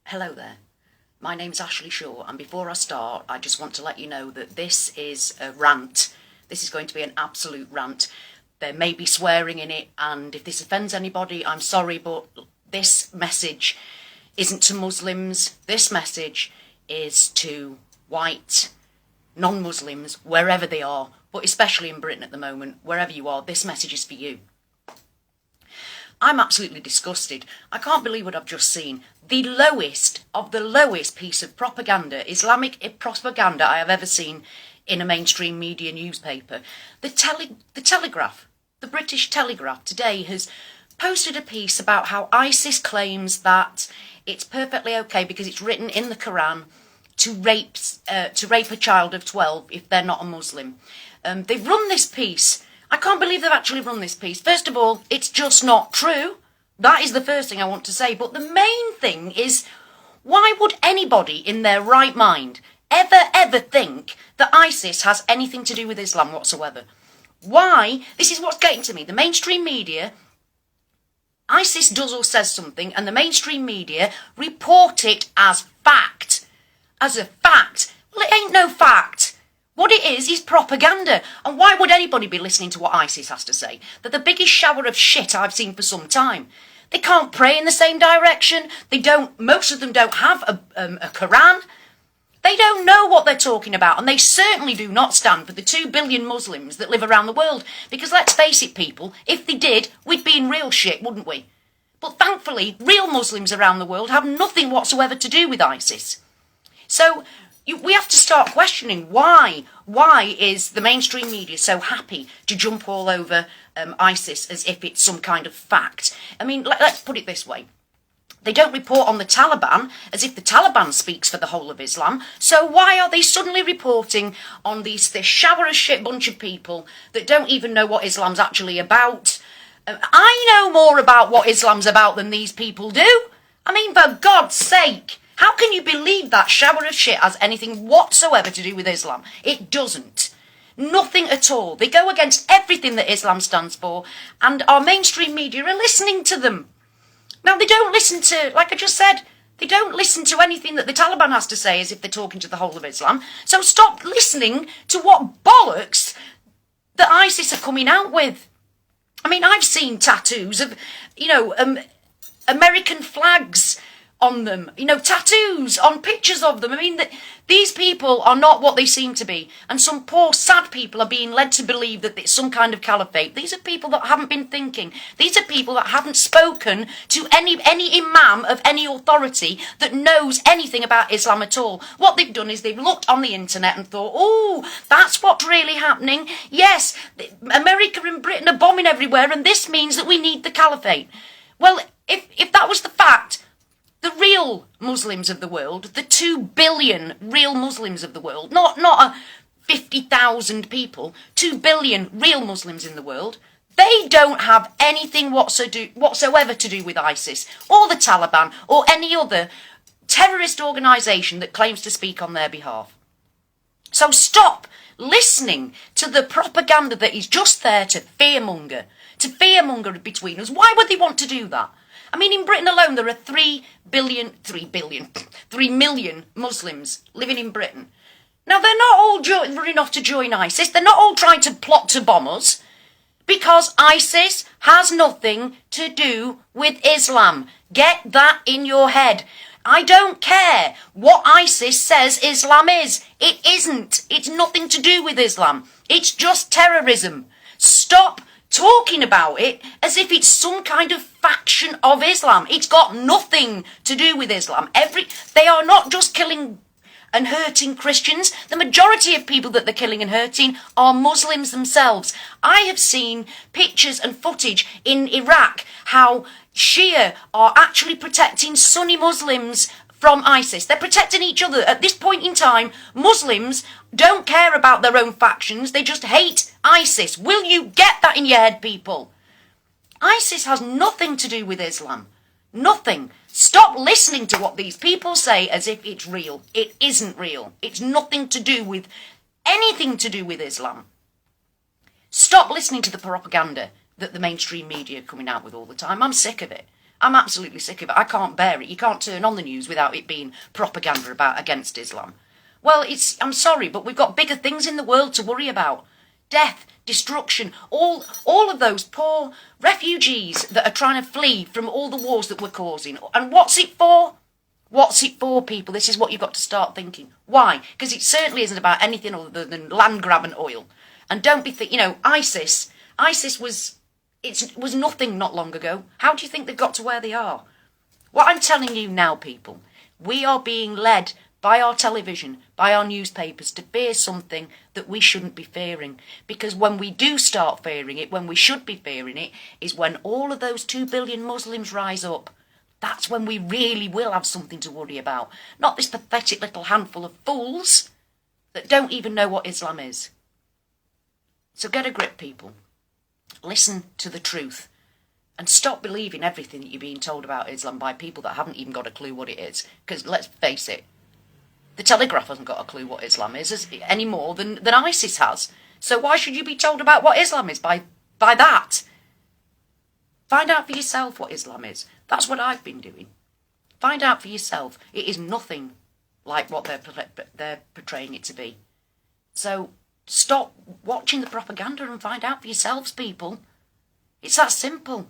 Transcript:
Hello there. My name's Ashley Shaw, and before I start, I just want to let you know that this is a rant. This is going to be an absolute rant. There may be swearing in it, and if this offends anybody, I'm sorry, but this message isn't to Muslims. This message is to white, non-Muslims, wherever they are, but especially in Britain at the moment, wherever you are, this message is for you. I'm absolutely disgusted. I can't believe what I've just seen. The lowest of the lowest piece of propaganda, Islamic propaganda I have ever seen in a mainstream media newspaper. The Telegraph, the British Telegraph today has posted a piece about how ISIS claims that it's perfectly okay because it's written in the Quran to rape a child of 12 if they're not a Muslim. They've run this piece. I can't believe they've actually run this piece. First of all, it's just not true. That is the first thing I want to say. But the main thing is, why would anybody in their right mind ever think that ISIS has anything to do with Islam whatsoever? Why? This is what's getting to me. The mainstream media, ISIS does or says something, and the mainstream media report it as fact. As a fact. Well, it ain't no fact. What it is propaganda. And why would anybody be listening to what ISIS has to say? They're the biggest shower of shit I've seen for some time. They can't pray in the same direction. Most of them don't have a Quran. They don't know what they're talking about. And they certainly do not stand for the 2 billion Muslims that live around the world. Because let's face it, people, if they did, we'd be in real shit, wouldn't we? But thankfully, real Muslims around the world have nothing whatsoever to do with ISIS. So we have to start questioning why is the mainstream media so happy to jump all over ISIS as if it's some kind of fact. I mean, let's put it this way. They don't report on the Taliban as if the Taliban speaks for the whole of Islam. So why are they suddenly reporting on this shower of shit bunch of people that don't even know what Islam's actually about? I know more about what Islam's about than these people do. I mean, for God's sake. How can you believe that shower of shit has anything whatsoever to do with Islam? It doesn't. Nothing at all. They go against everything that Islam stands for, and our mainstream media are listening to them. Now, they don't listen to, like I just said, they don't listen to anything that the Taliban has to say as if they're talking to the whole of Islam. So stop listening to what bollocks that ISIS are coming out with. I mean, I've seen tattoos of, American flags on them, tattoos on pictures of them. I mean, these people are not what they seem to be. And some poor, sad people are being led to believe that it's some kind of caliphate. These are people that haven't been thinking. These are people that haven't spoken to any imam of any authority that knows anything about Islam at all. What they've done is they've looked on the internet and thought, oh, that's what's really happening. Yes, America and Britain are bombing everywhere, and this means that we need the caliphate. Well, if that was the fact, the real Muslims of the world, the 2 billion real Muslims of the world, not 50,000 people, 2 billion real Muslims in the world, they don't have anything whatsoever to do with ISIS or the Taliban or any other terrorist organisation that claims to speak on their behalf. So stop listening to the propaganda that is just there to fearmonger between us. Why would they want to do that? I mean, in Britain alone, there are 3 million Muslims living in Britain. Now, they're not all running off to join ISIS. They're not all trying to plot to bomb us, because ISIS has nothing to do with Islam. Get that in your head. I don't care what ISIS says Islam is. It isn't. It's nothing to do with Islam. It's just terrorism. Stop talking about it as if it's some kind of faction of Islam. It's got nothing to do with Islam. They are not just killing and hurting Christians. The majority of people that they're killing and hurting are Muslims themselves. I have seen pictures and footage in Iraq how Shia are actually protecting Sunni Muslims from ISIS. They're protecting each other. At this point in time, Muslims don't care about their own factions. They just hate ISIS. Will you get that in your head, people? ISIS has nothing to do with Islam. Nothing. Stop listening to what these people say as if it's real. It isn't real. It's nothing to do with anything to do with Islam. Stop listening to the propaganda that the mainstream media are coming out with all the time. I'm sick of it. I'm absolutely sick of it. I can't bear it. You can't turn on the news without it being propaganda against Islam. Well, I'm sorry, but we've got bigger things in the world to worry about. Death, destruction, all of those poor refugees that are trying to flee from all the wars that we're causing. And what's it for? What's it for, people? This is what you've got to start thinking. Why? Because it certainly isn't about anything other than land grab and oil. And don't be ISIS was nothing not long ago. How do you think they've got to where they are? What I'm telling you now, people, we are being led by our television, by our newspapers, to fear something that we shouldn't be fearing. Because when we do start fearing it, when we should be fearing it, is when all of those 2 billion Muslims rise up. That's when we really will have something to worry about. Not this pathetic little handful of fools that don't even know what Islam is. So get a grip, people. Listen to the truth. And stop believing everything that you're being told about Islam by people that haven't even got a clue what it is. Because let's face it, the Telegraph hasn't got a clue what Islam is any more than ISIS has. So why should you be told about what Islam is by that? Find out for yourself what Islam is. That's what I've been doing. Find out for yourself. It is nothing like what they're portraying it to be. So stop watching the propaganda and find out for yourselves, people. It's that simple.